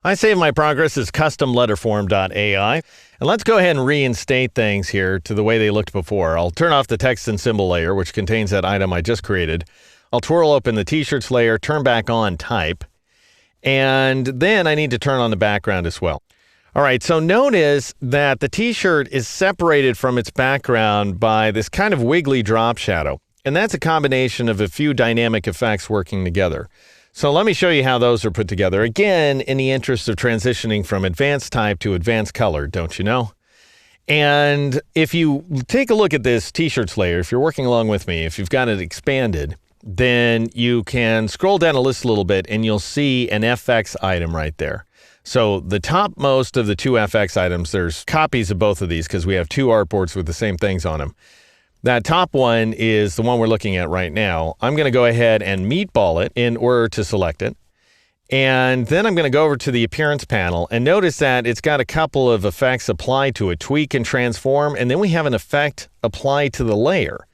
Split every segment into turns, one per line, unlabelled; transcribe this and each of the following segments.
I save my progress as customletterform.ai. And let's go ahead and reinstate things here to the way they looked before. I'll turn off the text and symbol layer, which contains that item I just created. I'll twirl open the t-shirts layer, turn back on type, and then I need to turn on the background as well. All right, so notice that the t-shirt is separated from its background by this kind of wiggly drop shadow. And that's a combination of a few dynamic effects working together. So let me show you how those are put together. Again, in the interest of transitioning from advanced type to advanced color, don't you know? And if you take a look at this t-shirts layer, if you're working along with me, if you've got it expanded, then you can scroll down a list a little bit and you'll see an FX item right there. So the topmost of the two FX items, there's copies of both of these because we have two artboards with the same things on them. That top one is the one we're looking at right now. I'm going to go ahead and meatball it in order to select it. And then I'm going to go over to the appearance panel and notice that it's got a couple of effects applied to it, tweak and transform, and then we have an effect applied to the layer.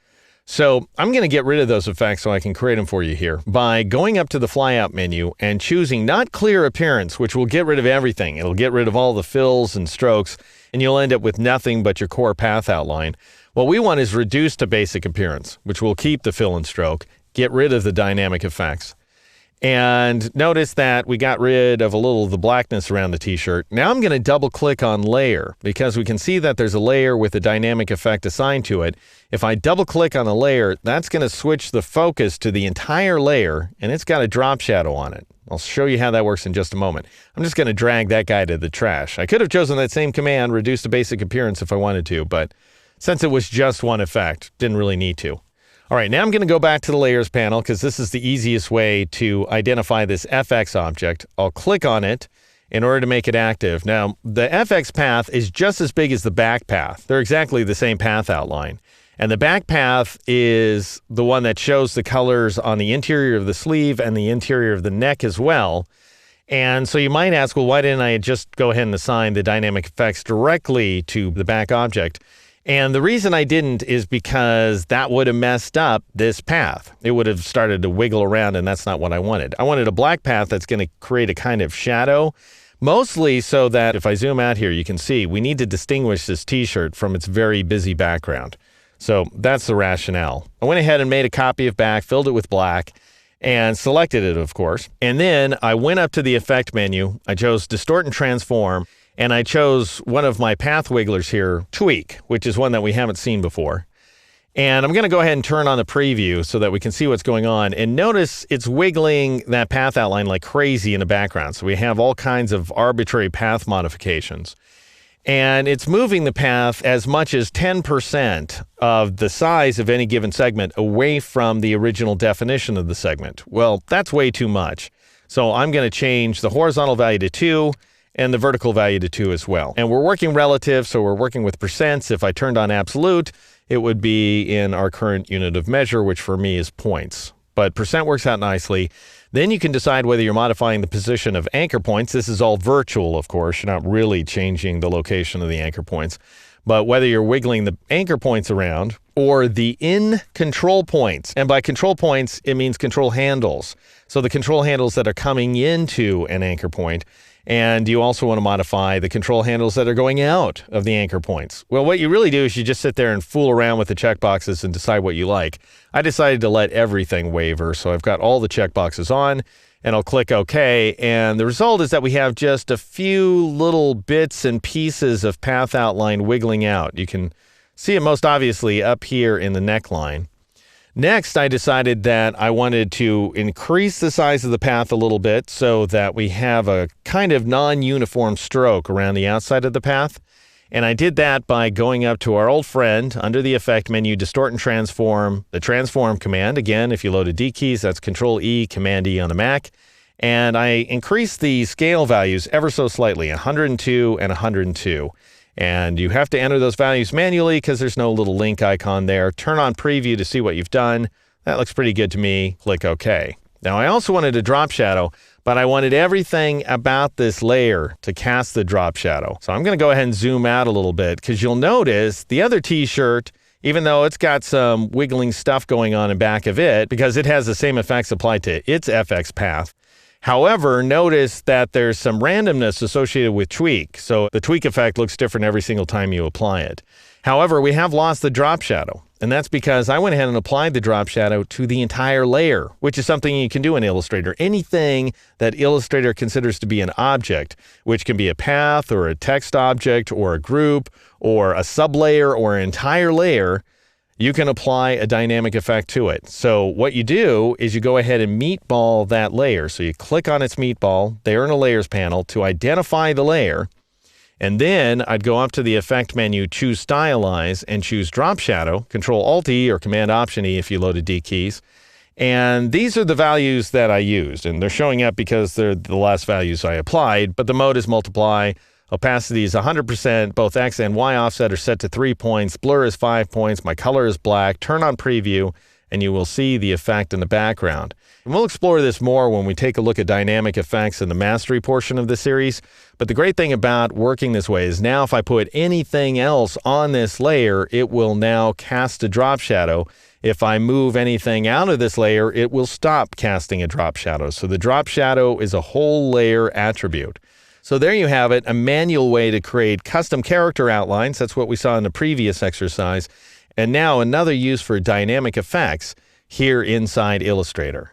So I'm going to get rid of those effects so I can create them for you here by going up to the flyout menu and choosing not clear appearance, which will get rid of everything. It'll get rid of all the fills and strokes, and you'll end up with nothing but your core path outline. What we want is reduce to basic appearance, which will keep the fill and stroke, get rid of the dynamic effects. And notice that we got rid of a little of the blackness around the t-shirt. Now I'm going to double click on layer because we can see that there's a layer with a dynamic effect assigned to it. If I double click on a layer, that's going to switch the focus to the entire layer and it's got a drop shadow on it. I'll show you how that works in just a moment. I'm just going to drag that guy to the trash. I could have chosen that same command, reduce to basic appearance if I wanted to, but since it was just one effect, didn't really need to. All right, now I'm going to go back to the layers panel because this is the easiest way to identify this FX object. I'll click on it in order to make it active. Now, the FX path is just as big as the back path. They're exactly the same path outline. And the back path is the one that shows the colors on the interior of the sleeve and the interior of the neck as well. And so you might ask, well, why didn't I just go ahead and assign the dynamic effects directly to the back object? And the reason I didn't is because that would have messed up this path. It would have started to wiggle around, and that's not what I wanted. I wanted a black path that's going to create a kind of shadow, mostly so that if I zoom out here, you can see we need to distinguish this t-shirt from its very busy background. So that's the rationale. I went ahead and made a copy of back, filled it with black, and selected it, of course. And then I went up to the effect menu. I chose Distort and Transform. And I chose one of my path wigglers here, Tweak, which is one that we haven't seen before. And I'm going to go ahead and turn on the preview so that we can see what's going on. And notice it's wiggling that path outline like crazy in the background. So we have all kinds of arbitrary path modifications. And it's moving the path as much as 10% of the size of any given segment away from the original definition of the segment. Well, that's way too much. So I'm going to change the horizontal value to 2. And the vertical value to 2 as well. And we're working relative, so we're working with percents. If I turned on absolute, it would be in our current unit of measure, which for me is points. But percent works out nicely. Then you can decide whether you're modifying the position of anchor points. This is all virtual, of course. You're not really changing the location of the anchor points. But whether you're wiggling the anchor points around or the in control points. And by control points, it means control handles. So the control handles that are coming into an anchor point. And you also want to modify the control handles that are going out of the anchor points. Well, what you really do is you just sit there and fool around with the checkboxes and decide what you like. I decided to let everything waver, so I've got all the checkboxes on, and I'll click OK. And the result is that we have just a few little bits and pieces of path outline wiggling out. You can see it most obviously up here in the neckline. Next, I decided that I wanted to increase the size of the path a little bit so that we have a kind of non-uniform stroke around the outside of the path. And I did that by going up to our old friend under the Effect menu, Distort and Transform, the Transform command. Again, if you load a D keys, that's Control-E, Command-E on the Mac. And I increased the scale values ever so slightly, 102 and 102. And you have to enter those values manually because there's no little link icon there. Turn on preview to see what you've done. That looks pretty good to me. Click OK. Now, I also wanted a drop shadow, but I wanted everything about this layer to cast the drop shadow. So I'm going to go ahead and zoom out a little bit because you'll notice the other t-shirt, even though it's got some wiggling stuff going on in back of it, because it has the same effects applied to its FX path, However, notice that there's some randomness associated with tweak. So the tweak effect looks different every single time you apply it. However, we have lost the drop shadow. And that's because I went ahead and applied the drop shadow to the entire layer, which is something you can do in Illustrator. Anything that Illustrator considers to be an object, which can be a path or a text object or a group or a sublayer or an entire layer, you can apply a dynamic effect to it. So what you do is you go ahead and meatball that layer. So you click on its meatball there in a layers panel to identify the layer. And then I'd go up to the effect menu, choose stylize and choose drop shadow, Control-Alt-E or Command-Option-E if you loaded D keys. And these are the values that I used. And they're showing up because they're the last values I applied, but the mode is multiply. Opacity is 100%, both X and Y offset are set to 3 points, blur is 5 points, my color is black, turn on preview, and you will see the effect in the background. And we'll explore this more when we take a look at dynamic effects in the mastery portion of the series. But the great thing about working this way is now if I put anything else on this layer, it will now cast a drop shadow. If I move anything out of this layer, it will stop casting a drop shadow. So the drop shadow is a whole layer attribute. So there you have it, a manual way to create custom character outlines. That's what we saw in the previous exercise. And now another use for dynamic effects here inside Illustrator.